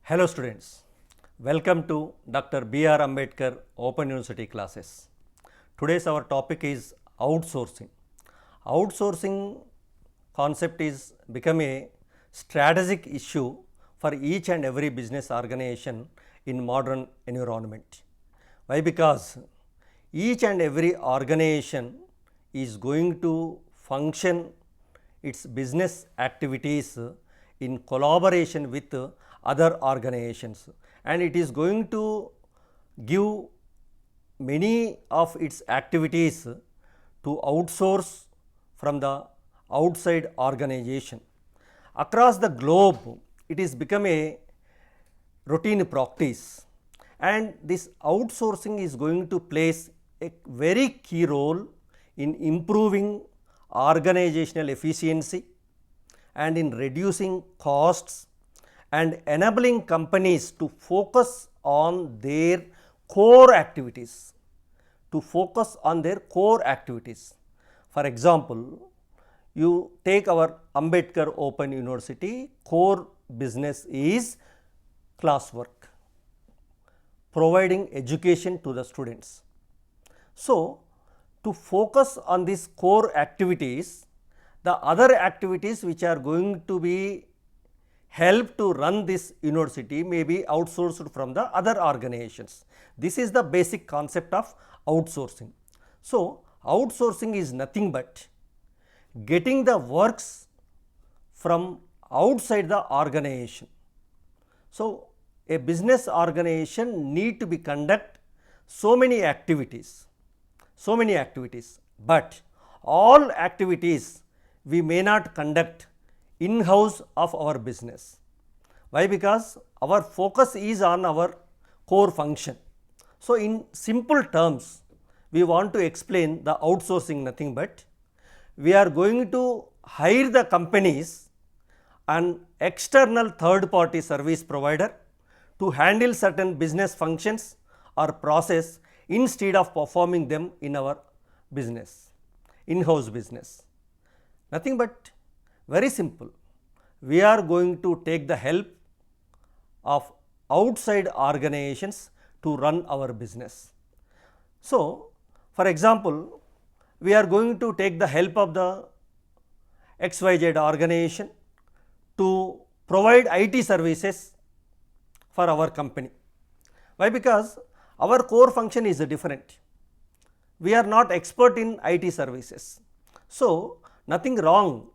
Hello students, welcome to Dr. B.R. Ambedkar Open University classes. Today's our topic is outsourcing. Outsourcing concept is become a strategic issue for each and every business organization in modern environment. Why? Because each and every organization is going to function its business activities in collaboration with other organizations, and it is going to give many of its activities to outsource from the outside organization. Across the globe, it is become a routine practice, and this outsourcing is going to place a very key role in improving organizational efficiency and in reducing costs and enabling companies to focus on their core activities, For example, you take our Ambedkar Open University, core business is classwork, providing education to the students. So, to focus on these core activities, the other activities which are going to be help to run this university may be outsourced from the other organizations. This is the basic concept of outsourcing. So, outsourcing is nothing but getting the works from outside the organization. So, a business organization need to be conduct so many activities, but all activities we may not conduct in-house of our business. Why? Because our focus is on our core function. So, in simple terms, we want to explain the outsourcing nothing but we are going to hire the companies an external third party service provider to handle certain business functions or process instead of performing them in our business, in-house business. Nothing but very simple. We are going to take the help of outside organizations to run our business. So, for example, we are going to take the help of the XYZ organization to provide IT services for our company. Why? Because our core function is different. We are not expert in IT services. So, nothing wrong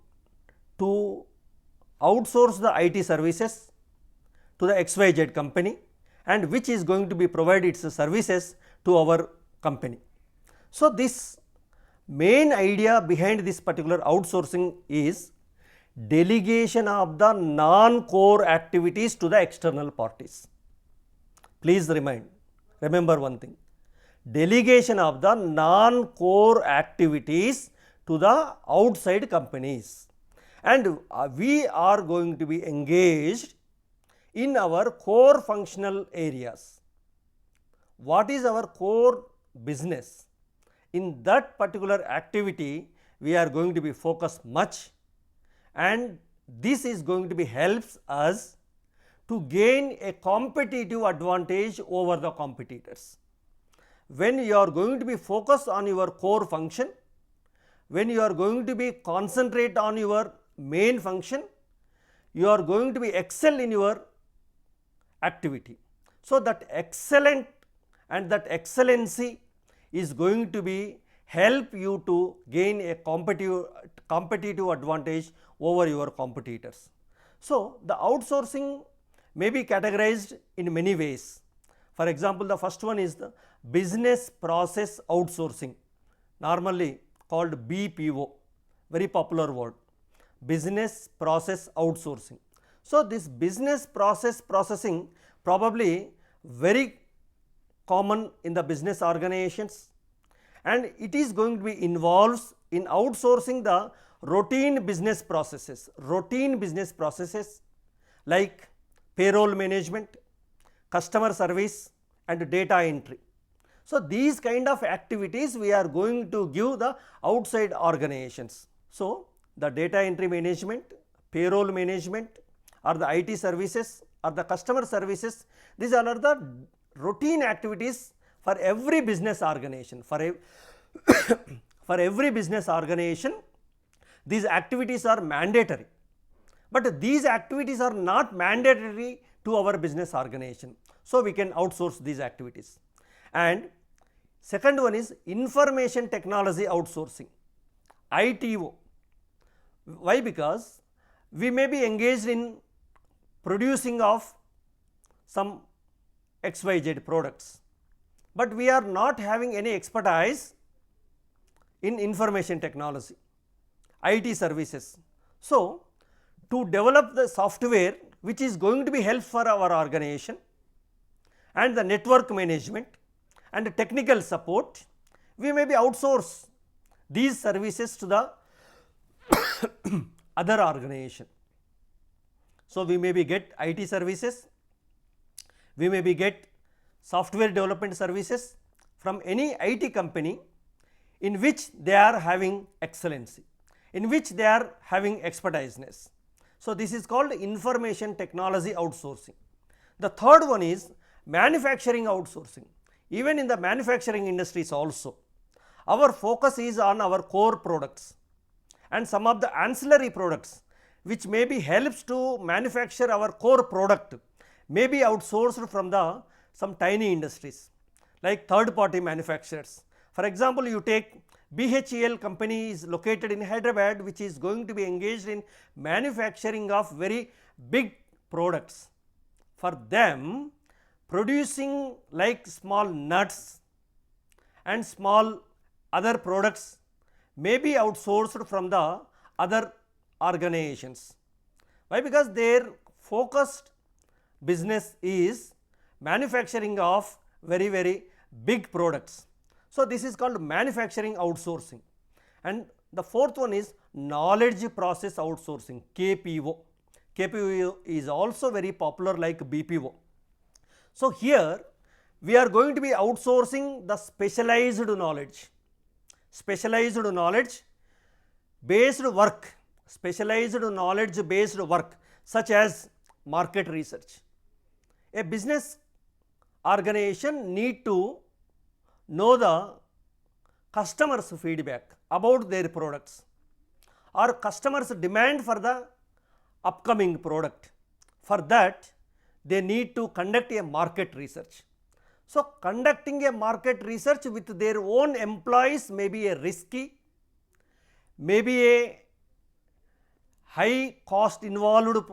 to outsource the IT services to the XYZ company, and which is going to be provide its services to our company. So, this main idea behind this particular outsourcing is delegation of the non-core activities to the external parties. Please remember one thing, delegation of the non-core activities to the outside companies, and we are going to be engaged in our core functional areas. What is our core business? In that particular activity, we are going to be focused much, and this is going to be helps us to gain a competitive advantage over the competitors. When you are going to be focused on your core function, when you are going to be concentrate on your main function, you are going to be excel in your activity. So, that excellent and that excellency is going to be help you to gain a competitive advantage over your competitors. So, the outsourcing may be categorized in many ways. For example, the first one is the business process outsourcing, normally called BPO, very popular word, business process outsourcing. So, this business process processing probably very common in the business organizations, and it is going to be involves in outsourcing the routine business processes like payroll management, customer service and data entry. So, these kind of activities we are going to give the outside organizations. So, the data entry management, payroll management or the IT services or the customer services, these are the routine activities for every business organization. For every business organization, these activities are mandatory, but these activities are not mandatory to our business organization. So, we can outsource these activities. And second one is information technology outsourcing, ITO. Why? Because we may be engaged in producing of some XYZ products, but we are not having any expertise in information technology, IT services. So, to develop the software which is going to be helpful for our organization and the network management and the technical support, we may be outsource these services to the other organization. So, we may be get IT services, we may be get software development services from any IT company in which they are having excellency, in which they are having expertiseness. So, this is called information technology outsourcing. The third one is manufacturing outsourcing. Even in the manufacturing industries also, our focus is on our core products and some of the ancillary products which may be helps to manufacture our core product may be outsourced from the some tiny industries like third party manufacturers. For example, you take BHEL company is located in Hyderabad, which is going to be engaged in manufacturing of very big products. For them, producing like small nuts and small other products may be outsourced from the other organizations. Why? Because their focused business is manufacturing of very big products. So, this is called manufacturing outsourcing. And the fourth one is knowledge process outsourcing, KPO. KPO is also very popular like BPO. So, here we are going to be outsourcing the specialized knowledge based work, specialized knowledge based work such as market research. A business organization need to know the customers' feedback about their products or customers' demand for the upcoming product. For that, they need to conduct a market research. So, conducting a market research with their own employees may be a risky, may be a high cost involved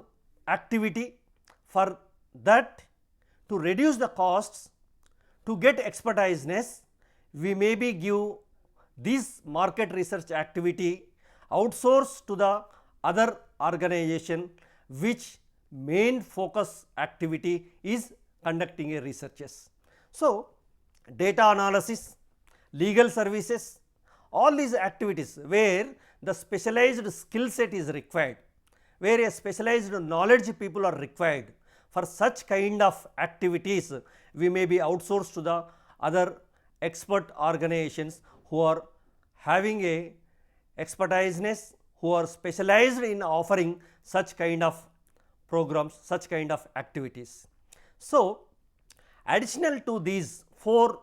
activity. For that, to reduce the costs, to get expertiseness, we may be give this market research activity outsourced to the other organization which main focus activity is conducting a researches. So, data analysis, legal services, all these activities where the specialized skill set is required, where a specialized knowledge people are required, for such kind of activities we may be outsourced to the other expert organizations who are having a expertiseness, who are specialized in offering such kind of programs, such kind of activities. So, additional to these 4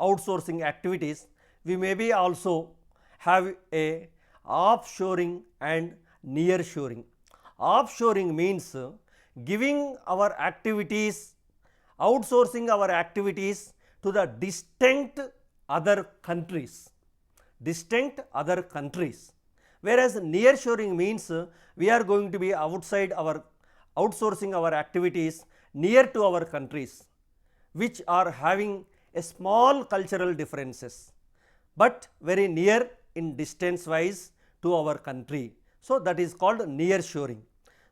outsourcing activities, we may be also have a offshoring and nearshoring. Offshoring means giving our activities, outsourcing our activities to the distinct other countries, whereas nearshoring means we are going to be outside our outsourcing our activities near to our countries which are having a small cultural differences, but very near in distance wise to our country. So, that is called nearshoring.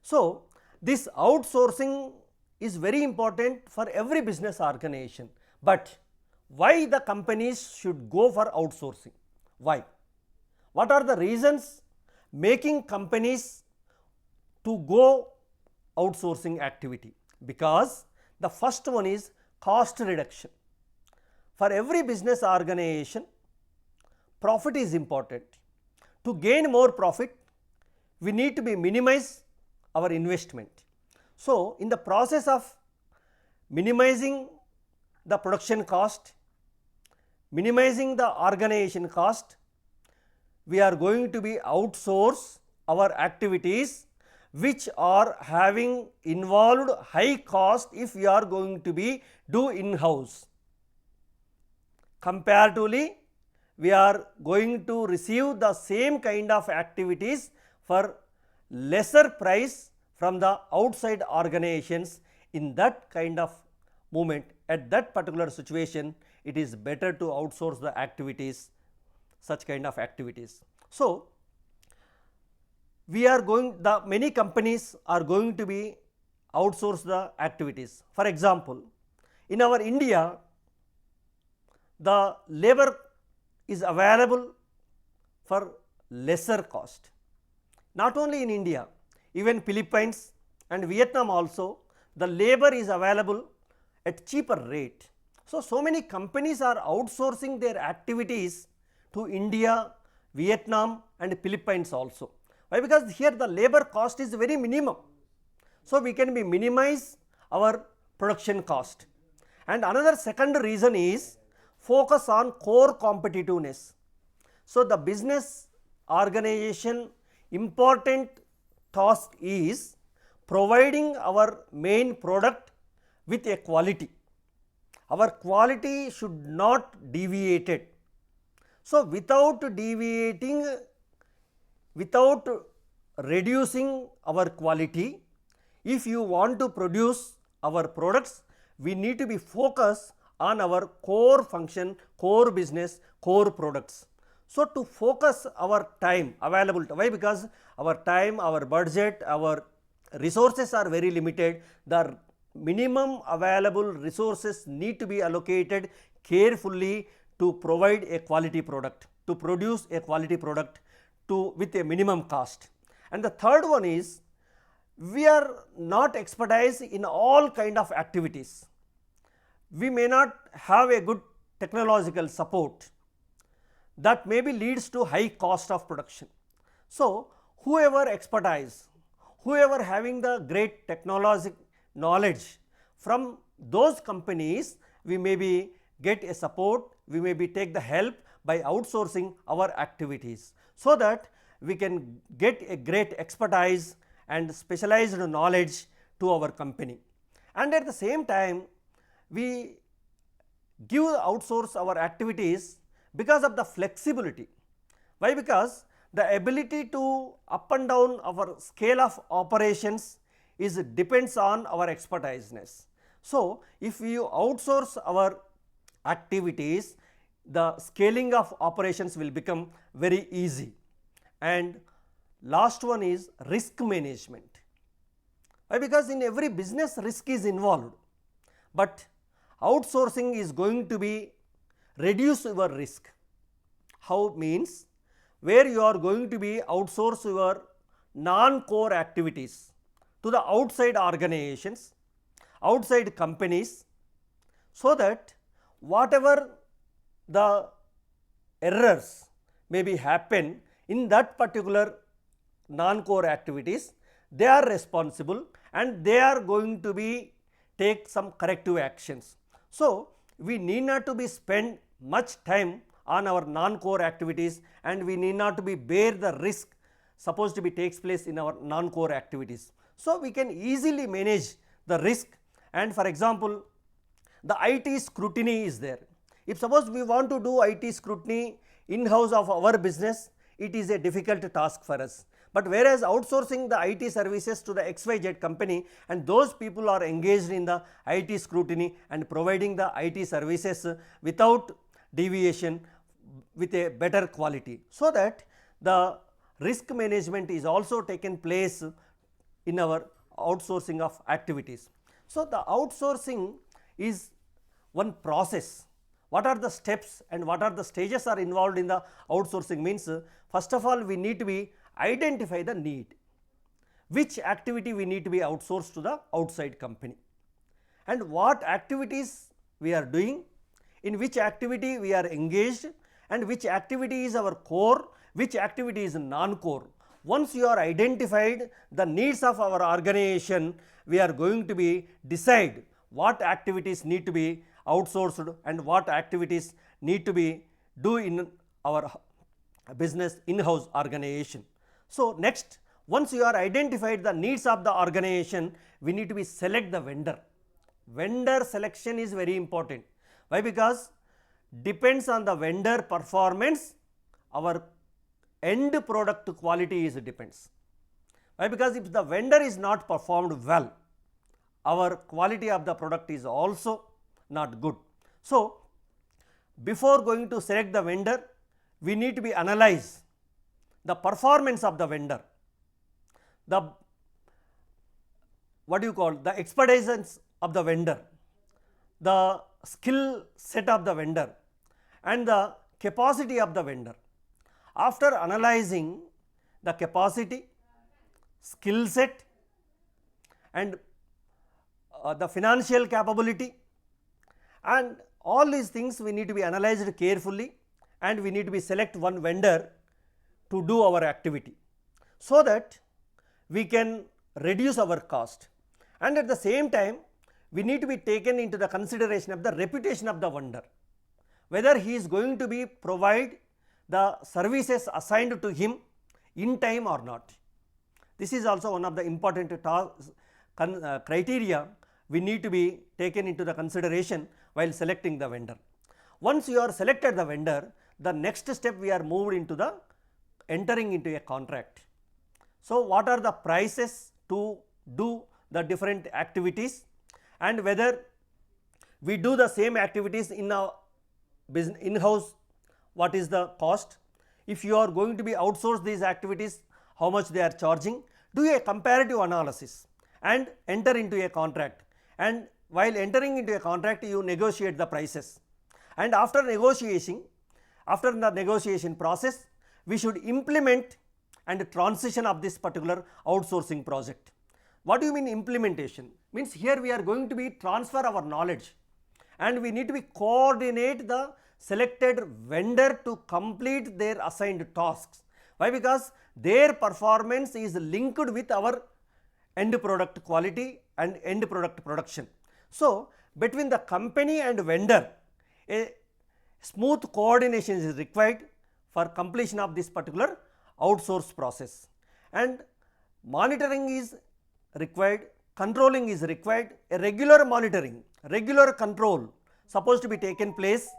So, this outsourcing is very important for every business organization, but why the companies should go for outsourcing? Why? What are the reasons making companies to go outsourcing activity? Because the first one is cost reduction. For every business organization, profit is important. To gain more profit, we need to be minimize our investment. So, in the process of minimizing the production cost, minimizing the organization cost, we are going to be outsource our activities which are having involved high cost if we are going to be do in-house. Comparatively, we are going to receive the same kind of activities for lesser price from the outside organizations. In that kind of moment, at that particular situation, it is better to outsource the activities, such kind of activities. So, we are going, the many companies are going to be outsource the activities. For example, in our India, the labor is available for lesser cost. Not only in India, even Philippines and Vietnam also, the labor is available at cheaper rate. So many companies are outsourcing their activities to India, Vietnam and Philippines also. Why? Because here the labor cost is very minimum. So, we can be minimize our production cost. And another second reason is focus on core competitiveness. So, the business organization important task is providing our main product with a quality. Our quality should not deviate. So, without deviating, without reducing our quality, if you want to produce our products, we need to be focused on our core function, core business, core products. So, to focus our time available, why? Because our time, our budget, our resources are very limited. The minimum available resources need to be allocated carefully to provide a quality product, to produce a quality product with a minimum cost. And the third one is, we are not expertise in all kind of activities. We may not have a good technological support, that maybe leads to high cost of production. So, whoever expertise, whoever having the great technological knowledge, from those companies we may be get a support, we may be take the help by outsourcing our activities, so that we can get a great expertise and specialized knowledge to our company. And at the same time, we give outsource our activities because of the flexibility. Why? Because the ability to up and down our scale of operations is depends on our expertiseness. So, if you outsource our activities, the scaling of operations will become very easy. And last one is risk management. Why? Because in every business risk is involved, but outsourcing is going to be reduce your risk. How? Means where you are going to be outsource your non-core activities to the outside organizations, outside companies, so that whatever the errors may be happen in that particular non-core activities, they are responsible and they are going to be take some corrective actions. So, we need not to be spend much time on our non-core activities, and we need not to be bear the risk supposed to be takes place in our non-core activities. So, we can easily manage the risk. And for example, the IT scrutiny is there. If suppose we want to do IT scrutiny in-house of our business, it is a difficult task for us. But whereas outsourcing the IT services to the XYZ company, and those people are engaged in the IT scrutiny and providing the IT services without deviation, with a better quality, so that the risk management is also taken place in our outsourcing of activities. So, the outsourcing is one process. What are the steps and what are the stages are involved in the outsourcing means, first of all we need to be identify the need, which activity we need to be outsourced to the outside company, and what activities we are doing, in which activity we are engaged, and which activity is our core, which activity is non-core. Once you are identified the needs of our organization, we are going to be decide what activities need to be outsourced and what activities need to be do in our business in-house organization. So next, once you are identified the needs of the organization, we need to be select the vendor. Vendor selection is very important. Why? Because depends on the vendor performance, our end product quality is depends. Why? Because if the vendor is not performed well, our quality of the product is also not good. So before going to select the vendor, we need to be analyze the performance of the vendor, the what do you call the expertise of the vendor, the skill set of the vendor and the capacity of the vendor. After analyzing the capacity, skill set and the financial capability and all these things we need to be analyzed carefully, and we need to be select one vendor to do our activity, so that we can reduce our cost, and at the same time we need to be taken into the consideration of the reputation of the vendor, whether he is going to be provide the services assigned to him in time or not. This is also one of the important criteria we need to be taken into the consideration while selecting the vendor. Once you are selected the vendor, the next step we are moved into the entering into a contract. So what are the prices to do the different activities, and whether we do the same activities in a business in-house, what is the cost? If you are going to be outsource these activities, how much they are charging? Do a comparative analysis and enter into a contract, and while entering into a contract you negotiate the prices, and after the negotiation process we should implement and transition of this particular outsourcing project. What do you mean implementation? Means here we are going to be transfer our knowledge, and we need to be coordinate the selected vendor to complete their assigned tasks. Why? Because their performance is linked with our end product quality and end product production. So between the company and vendor, a smooth coordination is required for completion of this particular outsource process, and monitoring is required, controlling is required, a regular monitoring, regular control supposed to be taken place.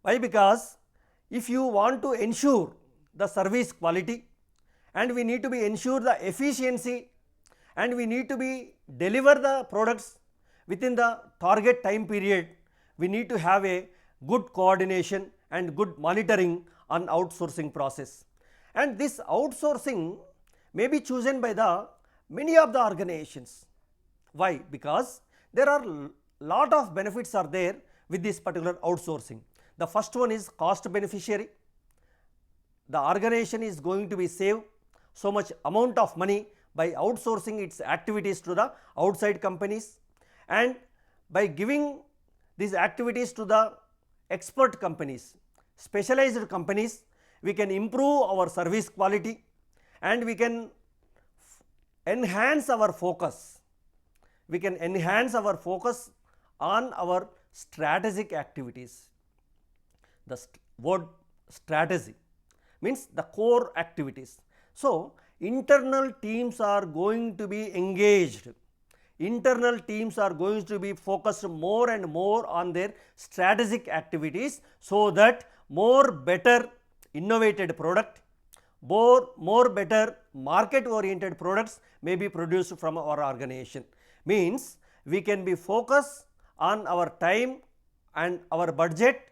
Why? Because if you want to ensure the service quality, and we need to be ensure the efficiency, and we need to be deliver the products within the target time period, we need to have a good coordination and good monitoring on outsourcing process. And this outsourcing may be chosen by the many of the organizations. Why? Because there are lot of benefits are there with this particular outsourcing. The first one is cost beneficiary. The organization is going to be save so much amount of money by outsourcing its activities to the outside companies, and by giving these activities to the expert companies, specialized companies, we can improve our service quality, and we can enhance our focus. We can enhance our focus on our strategic activities. The word strategy means the core activities. So internal teams are going to be engaged. Internal teams are going to be focused more and more on their strategic activities, so that more better innovated product, more better market oriented products may be produced from our organization. Means we can be focused on our time and our budget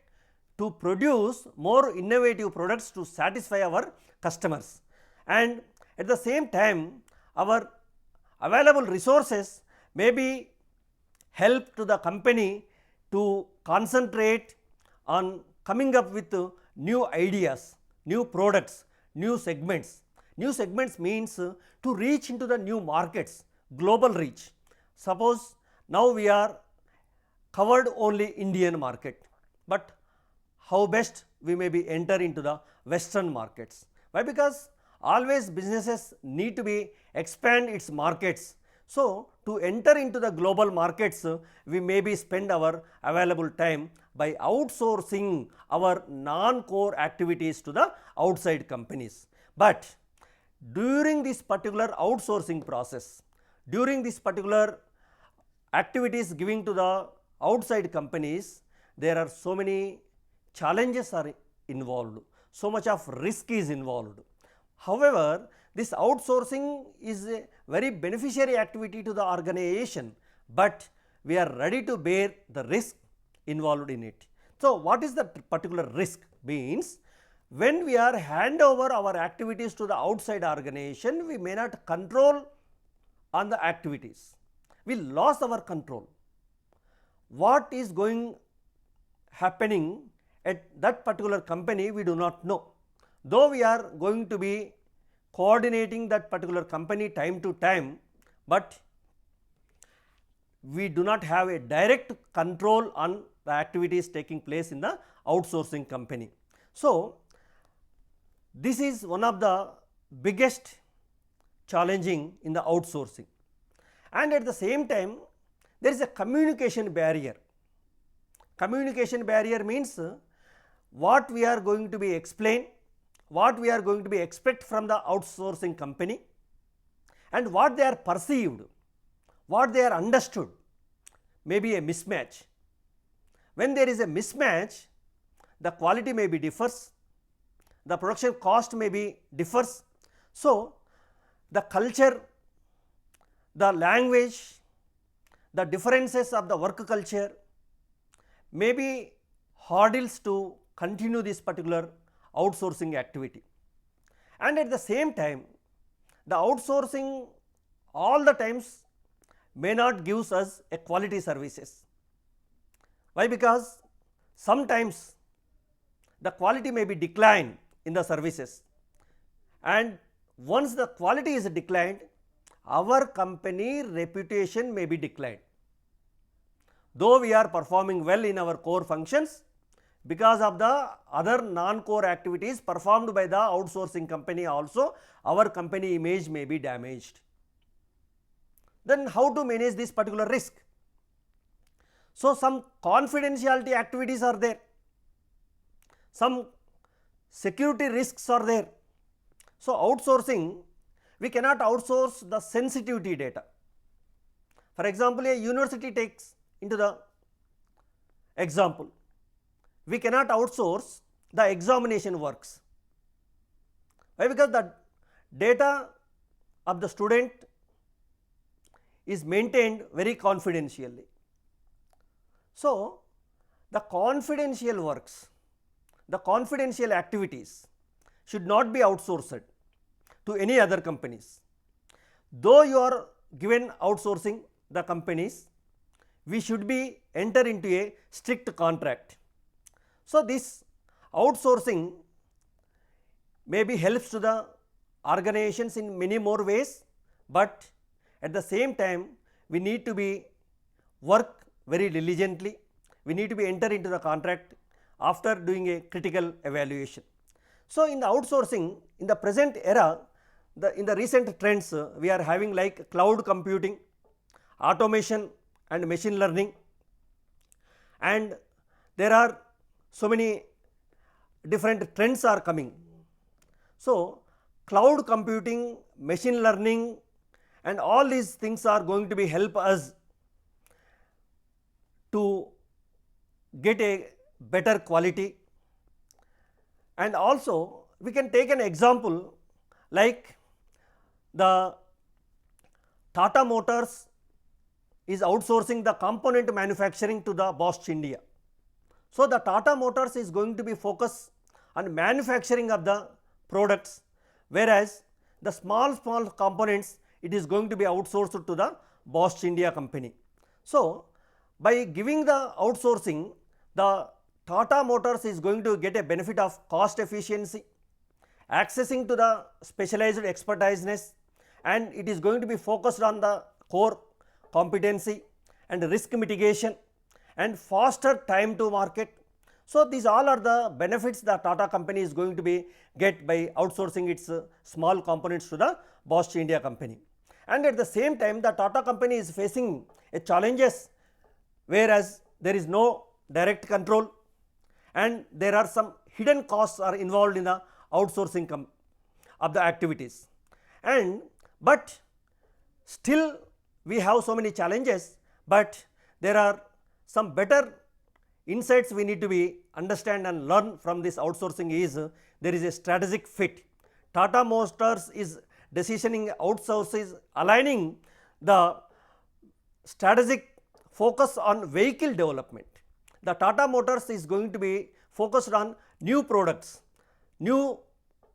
to produce more innovative products to satisfy our customers, and at the same time our available resources may be help to the company to concentrate on coming up with new ideas, new products, new segments. New segments means to reach into the new markets, global reach. Suppose now we are covered only Indian market, but how best we may be enter into the western markets. Why? Because always businesses need to be expand its markets. So, to enter into the global markets, we maybe spend our available time by outsourcing our non-core activities to the outside companies. But during this particular outsourcing process, during this particular activities giving to the outside companies, there are so many challenges are involved, so much of risk is involved. However, this outsourcing is a very beneficiary activity to the organization, but we are ready to bear the risk involved in it. So, what is the particular risk? Means when we are hand over our activities to the outside organization, we may not control on the activities. We lost our control. What is going happening at that particular company, we do not know. Though we are going to be coordinating that particular company time to time, but we do not have a direct control on the activities taking place in the outsourcing company. So, this is one of the biggest challenging in the outsourcing, and at the same time there is a communication barrier. Communication barrier means what we are going to be explain, what we are going to be expect from the outsourcing company, and what they are perceived, what they are understood, may be a mismatch. When there is a mismatch, the quality may be differs, the production cost may be differs. So, the culture, the language, the differences of the work culture may be hurdles to continue this particular outsourcing activity. And at the same time, the outsourcing all the times may not gives us a quality services. Why? Because sometimes the quality may be declined in the services, and once the quality is declined, our company reputation may be declined. Though we are performing well in our core functions, because of the other non-core activities performed by the outsourcing company also, our company image may be damaged. Then how to manage this particular risk? So, some confidentiality activities are there, some security risks are there. So, outsourcing, we cannot outsource the sensitivity data. For example, a university takes into the example, we cannot outsource the examination works. Why? Because the data of the student is maintained very confidentially. So, the confidential works, the confidential activities should not be outsourced to any other companies. Though you are given outsourcing the companies, we should be enter into a strict contract. So, this outsourcing maybe helps to the organizations in many more ways, but at the same time we need to be work very diligently, we need to be enter into the contract after doing a critical evaluation. So, in the outsourcing, in the present era, in the recent trends we are having like cloud computing, automation and machine learning, and there are so many different trends are coming. So, cloud computing, machine learning and all these things are going to be help us to get a better quality. And also we can take an example like the Tata Motors is outsourcing the component manufacturing to the Bosch India. So, the Tata Motors is going to be focused on manufacturing of the products, whereas the small components it is going to be outsourced to the Bosch India company. So, by giving the outsourcing, the Tata Motors is going to get a benefit of cost efficiency, accessing to the specialized expertise, and it is going to be focused on the core competency and risk mitigation and faster time to market. So, these all are the benefits the Tata company is going to be get by outsourcing its small components to the Bosch India company. And at the same time, the Tata company is facing a challenges, whereas there is no direct control and there are some hidden costs are involved in the outsourcing of the activities. And but still we have so many challenges, but there are some better insights we need to be understand and learn from this outsourcing is there is a strategic fit. Tata Motors is decisioning outsources aligning the strategic focus on vehicle development. The Tata Motors is going to be focused on new products, new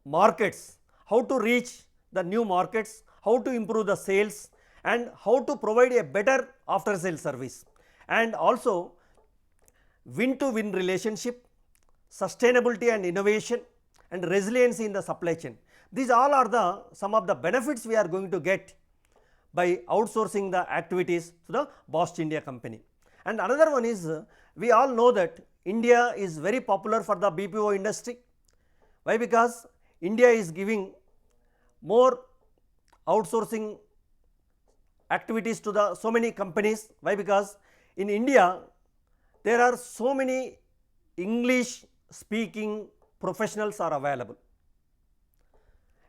markets, how to reach the new markets, how to improve the sales and how to provide a better after sale service, and also win to win relationship, sustainability and innovation and resiliency in the supply chain. These all are the some of the benefits we are going to get by outsourcing the activities to the Bosch India company. And another one is we all know that India is very popular for the BPO industry. Why? Because India is giving more outsourcing activities to the so many companies. Why? Because in India there are so many English speaking professionals are available,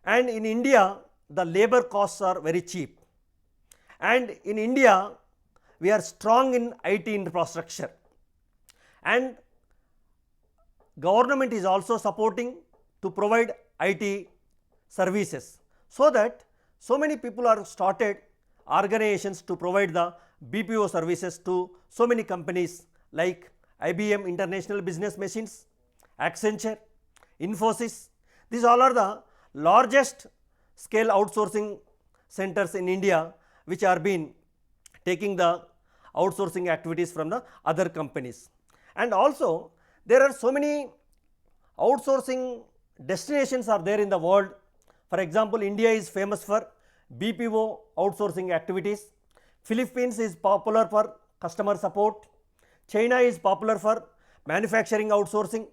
and in India the labor costs are very cheap, and in India we are strong in IT infrastructure, and government is also supporting to provide IT services, so that so many people are started organizations to provide the BPO services to so many companies like IBM International Business Machines, Accenture, Infosys. These all are the largest scale outsourcing centers in India, which are been taking the outsourcing activities from the other companies. And also there are so many outsourcing destinations are there in the world. For example, India is famous for BPO outsourcing activities, Philippines is popular for customer support, China is popular for manufacturing outsourcing,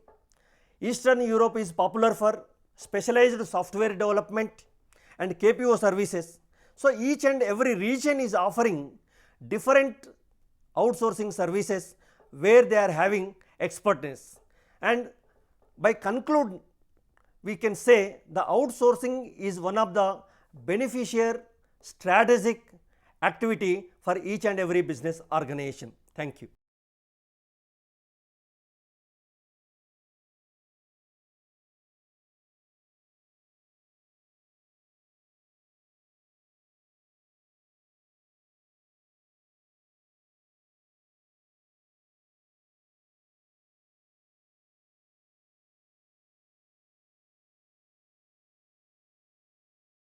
Eastern Europe is popular for specialized software development and KPO services. So, each and every region is offering different outsourcing services where they are having expertise, and by conclude we can say the outsourcing is one of the beneficial strategic activity for each and every business organization. Thank you.